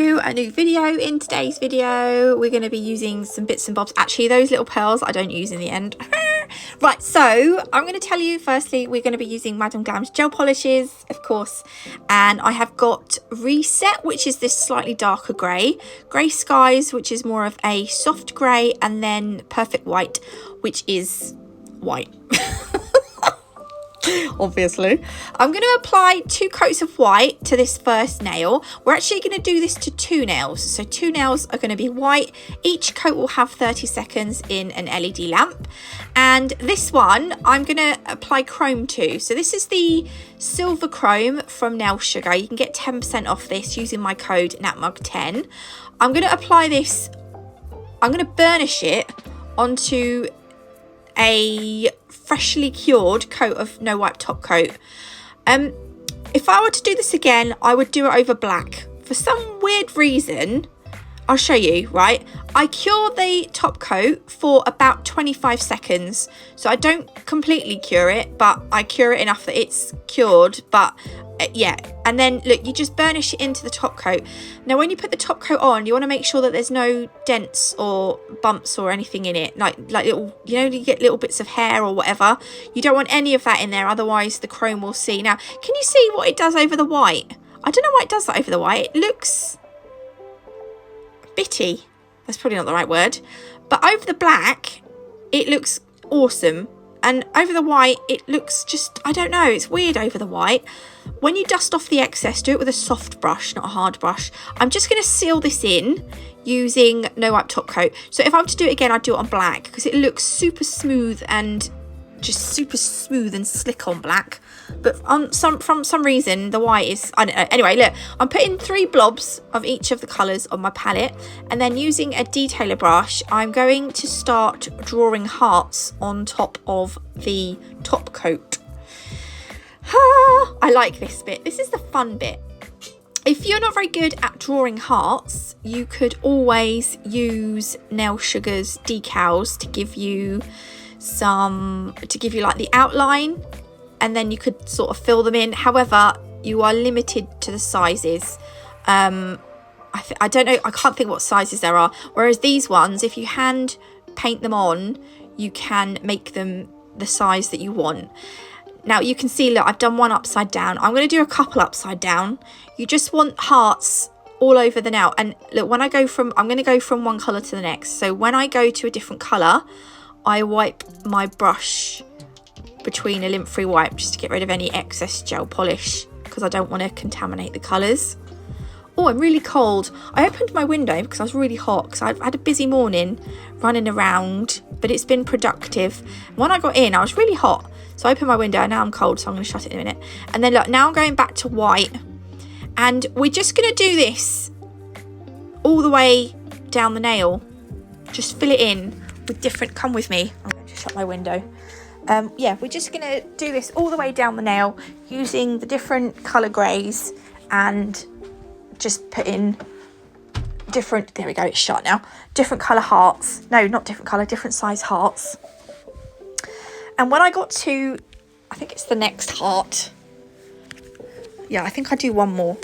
to a new video. In today's video we're going to be using some bits and bobs. Actually, those little pearls I don't use in the end. Right, so I'm going to tell you firstly we're going to be using Madam Glam's gel polishes, of course, and I have got Reset, which is this slightly darker grey skies, which is more of a soft grey, and then Perfect White, which is white. Obviously, I'm going to apply 2 coats of white to this first nail. We're actually going to do this to 2 nails, so 2 nails are going to be white. Each coat will have 30 seconds in an LED lamp, and this one I'm going to apply chrome to. So this is the silver chrome from Nail Sugar. You can get 10% off this using my code NATMUG10. I'm going to apply this, I'm going to burnish it onto a freshly cured coat of no wipe top coat. If I were to do this again, I would do it over black. For some weird reason, I'll show you, right? I cure the top coat for about 25 seconds. So I don't completely cure it, but I cure it enough that it's cured. But yeah, and then look, you just burnish it into the top coat. Now when you put the top coat on, you want to make sure that there's no dents or bumps or anything in it, like little, you know, you get little bits of hair or whatever. You don't want any of that in there, otherwise the chrome will see. Now can you see what it does over the white? I don't know why it does that over the white. It looks bitty, that's probably not the right word, but over the black it looks awesome, and over the white it looks just, I don't know, it's weird over the white. When you dust off the excess, do it with a soft brush, not a hard brush. I'm just going to seal this in using no wipe top coat. So if I were to do it again, I'd do it on black because it looks super smooth and just super smooth and slick on black. But on from some reason the white is, I don't know. Anyway, look, I'm putting 3 blobs of each of the colours on my palette, and then using a detailer brush I'm going to start drawing hearts on top of the top coat. I like this bit. This is the fun bit. If you're not very good at drawing hearts, you could always use Nail Sugar's decals to give you like the outline, and then you could sort of fill them in. However, you are limited to the sizes. I don't know, I can't think what sizes there are. Whereas these ones, if you hand paint them on, you can make them the size that you want. Now you can see, look, I've done one upside down. I'm going to do a couple upside down. You just want hearts all over the nail. And look, when I go from, I'm going to go from one colour to the next. So when I go to a different colour, I wipe my brush between a lint-free wipe just to get rid of any excess gel polish, because I don't want to contaminate the colours. Oh, I'm really cold. I opened my window because I was really hot, because I've had a busy morning running around, but it's been productive. When I got in, I was really hot. So I opened my window, and now I'm cold, so I'm going to shut it in a minute. And then look, now I'm going back to white. And we're just going to do this all the way down the nail. Just fill it in with different, come with me. I'm going to shut my window. Yeah, we're just going to do this all the way down the nail using the different colour greys, and just put in different, there we go, it's shut now, different colour hearts. No, not different colour, different size hearts. And when I got to, I think it's the next heart. Yeah, I think I do one more.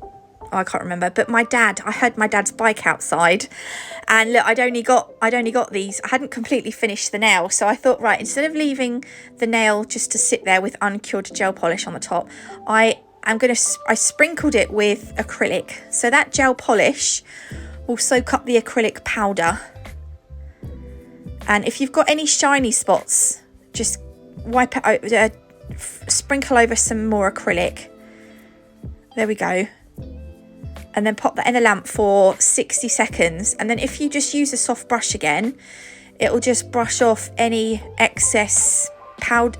Oh, I can't remember. But my dad, I heard my dad's bike outside. And look, I'd only got these. I hadn't completely finished the nail. So I thought, right, instead of leaving the nail just to sit there with uncured gel polish on the top, I sprinkled it with acrylic. So that gel polish will soak up the acrylic powder. And if you've got any shiny spots, just wipe it over, sprinkle over some more acrylic. There we go. And then pop that in the lamp for 60 seconds. And then if you just use a soft brush again, it'll just brush off any excess powder,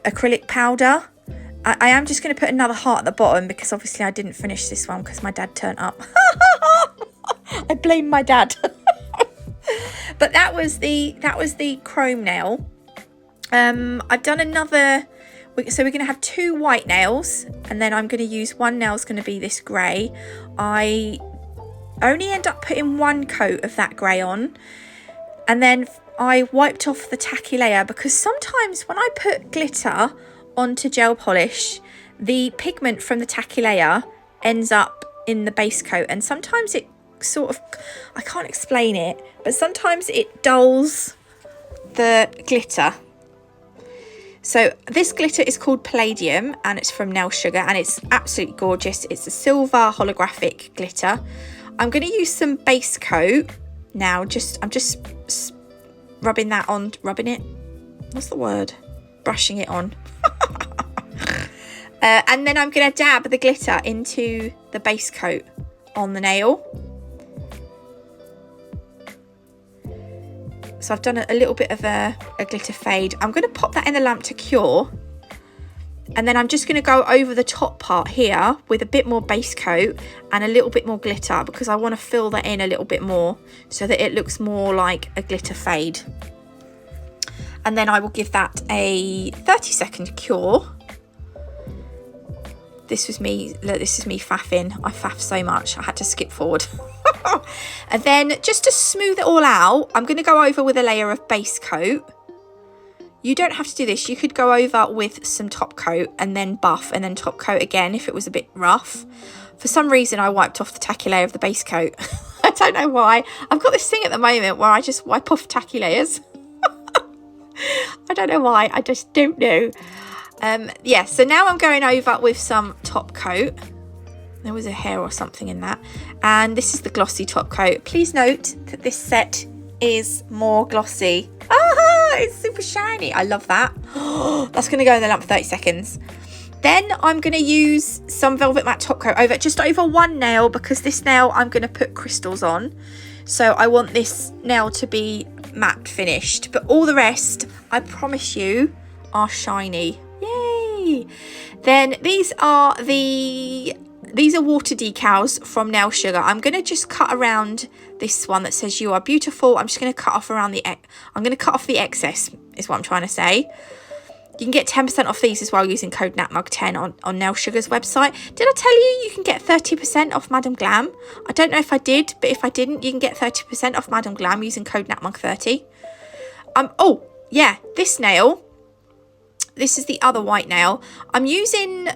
acrylic powder. I am just going to put another heart at the bottom, because obviously I didn't finish this one because my dad turned up. I blame my dad. But that was the chrome nail. I've done another, so we're going to have 2 white nails, and then I'm going to use one nail's going to be this grey. I only end up putting 1 coat of that grey on, and then I wiped off the tacky layer, because sometimes when I put glitter onto gel polish, the pigment from the tacky layer ends up in the base coat, and sometimes it sort of, I can't explain it, but sometimes it dulls the glitter. So this glitter is called Palladium, and it's from Nail Sugar, and it's absolutely gorgeous. It's a silver holographic glitter. I'm going to use some base coat now. I'm just rubbing it. What's the word? Brushing it on. And then I'm going to dab the glitter into the base coat on the nail. So I've done a little bit of a glitter fade. I'm going to pop that in the lamp to cure. And then I'm just going to go over the top part here with a bit more base coat and a little bit more glitter, because I want to fill that in a little bit more so that it looks more like a glitter fade. And then I will give that a 30-second cure. This is me faffing. I faff so much, I had to skip forward. And then just to smooth it all out, I'm going to go over with a layer of base coat. You don't have to do this. You could go over with some top coat and then buff and then top coat again if it was a bit rough. For some reason, I wiped off the tacky layer of the base coat. I don't know why. I've got this thing at the moment where I just wipe off tacky layers. I don't know why. I just don't know. Yeah, so now I'm going over with some top coat. There was a hair or something in that. And this is the glossy top coat. Please note that this set is more glossy. Ah, it's super shiny. I love that. That's going to go in the lamp for 30 seconds. Then I'm going to use some Velvet Matte top coat just over one nail, because this nail I'm going to put crystals on. So I want this nail to be matte finished. But all the rest, I promise you, are shiny. Yay! Then these are water decals from Nail Sugar. I'm going to just cut around this one that says "You are beautiful." I'm just going to cut off I'm going to cut off the excess, is what I'm trying to say. You can get 10% off these as well using code NATMUG10 on Nail Sugar's website. Did I tell you can get 30% off Madam Glam? I don't know if I did, but if I didn't, you can get 30% off Madam Glam using code NATMUG30. Oh, yeah, this nail. This is the other white nail. I'm using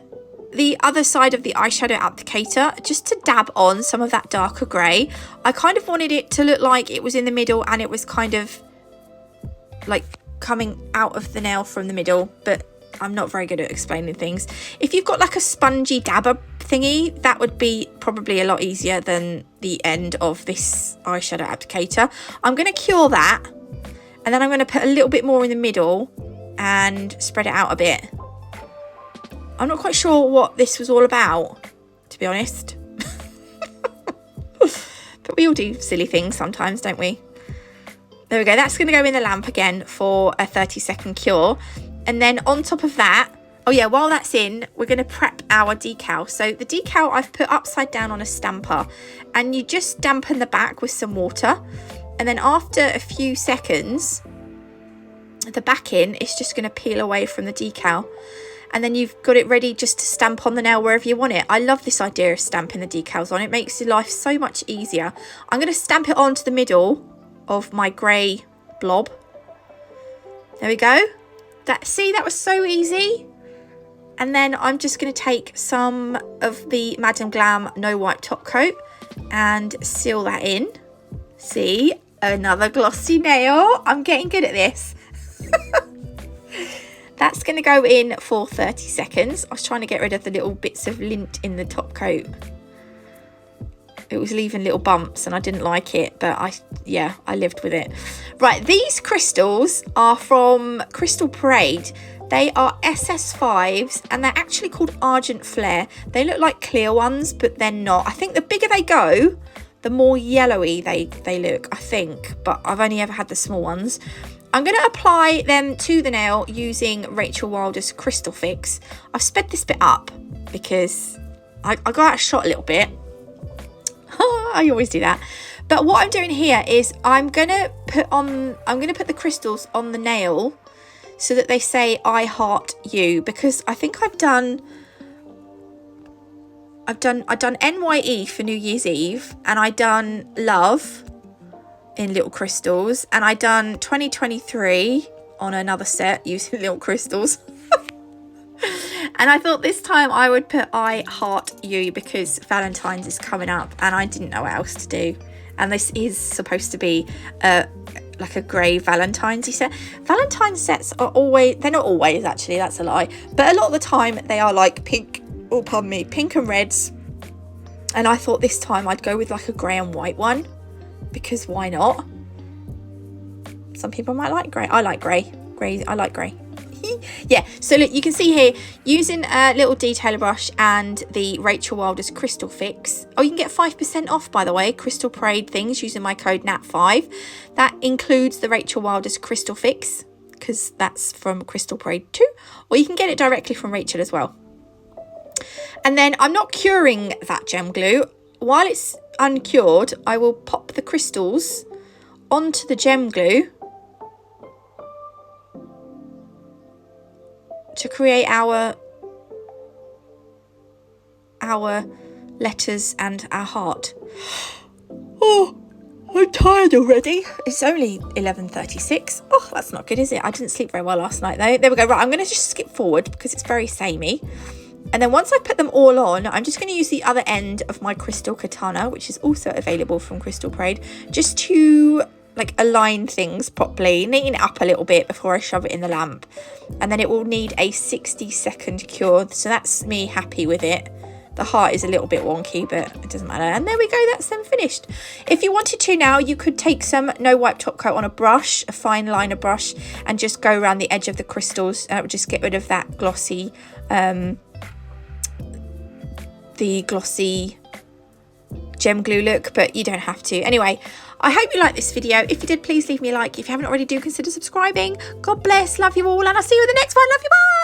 the other side of the eyeshadow applicator just to dab on some of that darker grey. I kind of wanted it to look like it was in the middle and it was kind of like coming out of the nail from the middle, but I'm not very good at explaining things. If you've got like a spongy dabber thingy, that would be probably a lot easier than the end of this eyeshadow applicator. I'm going to cure that, and then I'm going to put a little bit more in the middle and spread it out a bit. I'm not quite sure what this was all about, to be honest. But we all do silly things sometimes, don't we? There we go. That's going to go in the lamp again for a 30-second cure. And then on top of that, oh yeah, while that's in, we're going to prep our decal. So the decal I've put upside down on a stamper, and you just dampen the back with some water. And then after a few seconds, the backing is just going to peel away from the decal. And then you've got it ready just to stamp on the nail wherever you want it. I love this idea of stamping the decals on. It makes your life so much easier. I'm going to stamp it onto the middle of my grey blob. There we go. See, that was so easy. And then I'm just going to take some of the Madam Glam No Wipe top coat and seal that in. See, another glossy nail. I'm getting good at this. That's going to go in for 30 seconds. I was trying to get rid of the little bits of lint in the top coat. It was leaving little bumps and I didn't like it, but I lived with it. Right, these crystals are from Crystal Parade. They are SS5s and they're actually called Argent Flare. They look like clear ones, but they're not. I think the bigger they go, the more yellowy they look, I think. But I've only ever had the small ones. I'm going to apply them to the nail using Rachel Wilder's Crystal Fix. I've sped this bit up because I got out of shot a little bit. I always do that. But what I'm doing here is I'm going to put the crystals on the nail so that they say I heart you, because I think I've done NYE for New Year's Eve, and I done love in little crystals, and I done 2023 on another set using little crystals. And I thought this time I would put I heart you because Valentine's is coming up and I didn't know what else to do. And this is supposed to be like a grey Valentine's set. Valentine's sets are always, they're not always actually, that's a lie, but a lot of the time they are like pink, oh pardon me, pink and reds. And I thought this time I'd go with like a grey and white one because why not? Some people might like grey. I like grey. I like grey. Yeah, so look, you can see here, using a little detailer brush and the Rachel Wilder's Crystal Fix. Oh, you can get 5% off, by the way, Crystal Parade things using my code NAT5. That includes the Rachel Wilder's Crystal Fix, because that's from Crystal Parade too. Or you can get it directly from Rachel as well. And then I'm not curing that gem glue. While it's uncured, I will pop the crystals onto the gem glue to create our letters and our heart. Oh, I'm tired already. It's only 11:36. Oh, that's not good, is it? I didn't sleep very well last night though. There we go. Right, I'm going to just skip forward because it's very samey. And then once I put them all on, I'm just going to use the other end of my crystal katana, which is also available from Crystal Parade, just to like align things properly, neaten it up a little bit before I shove it in the lamp. And then it will need a 60-second cure. So that's me happy with it. The heart is a little bit wonky, but it doesn't matter. And there we go, that's them finished. If you wanted to now, you could take some no wipe top coat on a brush, a fine liner brush, and just go around the edge of the crystals. And it would just get rid of that glossy, the glossy gem glue look, but you don't have to. Anyway, I hope you liked this video. If you did, please leave me a like. If you haven't already, do consider subscribing. God bless, love you all, and I'll see you in the next one. Love you, bye!